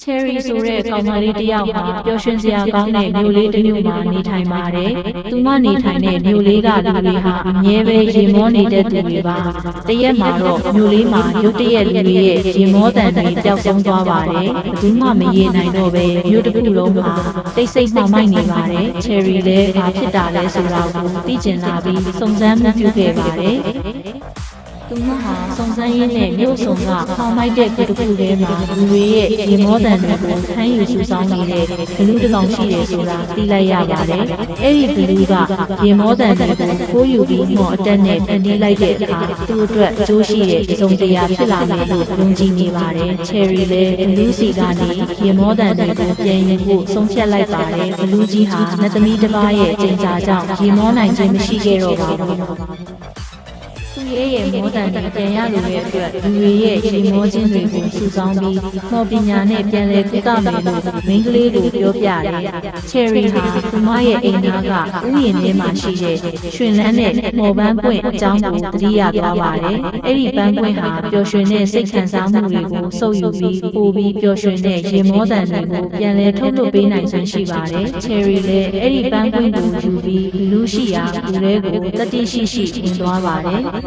Cherry ဆိုတဲ့ကောင်မလေးတစ်ယောက်ဟာပျော်ရွှင်စရာကောင်းတဲ့မြို့လေးတစ်မြို့မှာနေထိုင်ပါတယ်။သူမနေထိုင်တဲ့မြို့လေးကလူတွေဟာအမြဲပဲရေမောနေတဲ့သူတွေပါ။တရက်မှာတော့မြို့လေးမှာရုတ်တရက်လူတွေရဲ့ရေမောတန်တွေပျောက်ဆုံးသွားပါတယ်။ဘယ်သူမှမရေနိုင်တော့ပဲမြို့တစ်ခုလုံးမှာတိတ်ဆိတ်မှောက်မိုက်နေပါတယ်။ Cherry လည်းဘာဖြစ်တာလဲဆိုတာကိုသိကျင်လာပြီးစုံစမ်းမှုပြုခဲ့ပါတယ်။သူမဟာစုံစမ်းရင်းနဲ့မြို့စုံကဖောင်းမိုက်တဲ့ခုတစ်ခုထဲမှာလူတွေရဲ့ရေမောတန်တွေကိုထမ်းယူစုဆောင်းနေတဲ့ဘလူးတစ်ကောင်ရှိတယ်ဆိုတာသိလိုက်ရပါတယ်။အဲ့ဒီဘလူးကရေမောတန်တွေကိုခိုးယူပြီးမော်အတက်နဲ့ပြန်တီးလိုက်တဲ့အခါသူ့အတွက်အကျိုးရှိတဲ့စုံတရားဖြစ်လာမယ်လို့ယုံကြည်နေပါတယ်။ Cherry လည်းဘလူးစီကနေရေမောတန်တွေကိုပြန်ယူဖို့ဆုံးဖြတ်လိုက်ပါတယ်။ဘလူးကြီးဟာနတ်သမီးတစ်ပါးရဲ့ကြင်ကြာကြောင့်ရေမောနိုင်ခြင်းမရှိခဲ့တော့ပါဘူး။သူရဲ့မောတန်တပြန်ရလို့ရဲ့အတွက်လူတွေရဲ့ရေမောခြင်းတွေကိုစုဆောင်းပြီးမော်ပညာနဲ့ပြန်လည်ကုသမယ်လို့မိန်းကလေးကိုပြောပြတယ်။ Cherry ဟာသူမရဲ့အိမ်သားကဥယျာဉ်ထဲမှာရှိတဲ့ရွှင်လန်းတဲ့မော်ပန်းပွင့်အကြောင်းကိုသတိရသွားပါတယ်။အဲ့ဒီပန်းပွင့်ဟာပျော်ရွှင်တဲ့စိတ်ခံစားမှုတွေကိုစုပ်ယူပြီးပိုပြီးပျော်ရွှင်တဲ့ရေမောတန်တွေကိုပြန်လည်ထုတ်လွှတ်ပေးနိုင်ခြင်းရှိပါတယ်။ Cherry လည်းအဲ့ဒီပန်းပွင့်ကိုယူပြီးလူရှိရာလူတွေကိုတတိရှိရှိထင်သွားပါတယ်။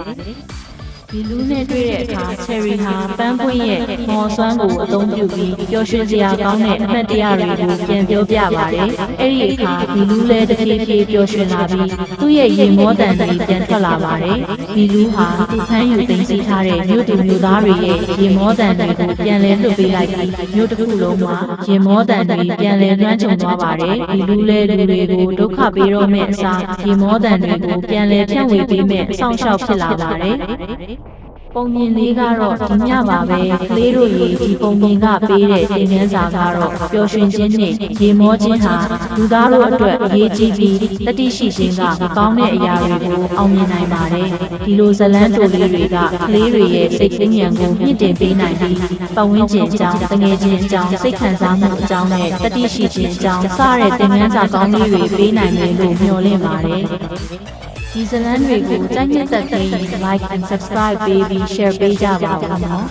ဒီလူနဲ့တွေ့တဲ့အခါ Cherry ဟာပန်းပွင့်ရဲ့မော်စွမ်းကိုအသုံးပြုပြီးပျော်ရွှင်စရာကောင်းတဲ့အမှတ်တရတွေကိုပြန်ပြောပြပါတယ်။အဲ့ဒီအခါဒီလူလည်းတစ်ဖြည်းဖြည်းပျော်ရွှင်လာပြီးသူ့ရဲ့ရေမောတန်တွေပြန်ထွက်လာပါတယ်။ဒီလူဟာသူဖမ်းယူသိမ်းဆည်းထားတဲ့မြို့သူမြို့သားတွေရဲ့ရေမောတန်တွေကိုပြန်လဲလွှတ်ပေးလိုက်ပြီးမြို့တစ်ခုလုံးမှာရေမောတန်တွေပြန်လဲလွှမ်းခြုံသွားပါတယ်။ဒီလူလည်းလူတွေကိုဒုက္ခပေးတော့မယ့်အစားရေမောတန်တွေကိုပြန်လဲဖြန့်ဝေပေးမယ့်အဆောင်အရှောက်ဖြစ်လာပါတယ်။ပုံမြင်လေးကတော့ဒီညပါပဲကလေးတို့ရေဒီပုံမြင်ကပေးတဲ့သင်ခန်းစာကတော့ပျော်ရွှင်ခြင်းနဲ့ရေမောခြင်းဟာလူသားတို့အတွက်အရေးကြီးပြီးတတိရှိခြင်းကမကောင်းတဲ့အရာတွေကိုအောင်မြင်နိုင်ပါတယ်ဒီလိုဇလန်းတိုလေးတွေကကလေးတွေရဲ့စိတ်ဉာဏ်ကိုမြင့်တင်ပေးနိုင်ပြီးပတ်ဝန်းကျင်အကြောင်းတငယ်ချင်းအကြောင်းစိတ်ခံစားမှုအကြောင်းနဲ့တတိရှိခြင်းအကြောင်းစတဲ့သင်ခန်းစာကောင်းလေးတွေပေးနိုင်တယ်လို့မျှော်လင့်ပါတယ်ဒီဇလန်းတွေကိုကြိုက်နှစ်သက်ပြီး like and subscribe ပေးပြီး share ပေးကြပါဦးနော်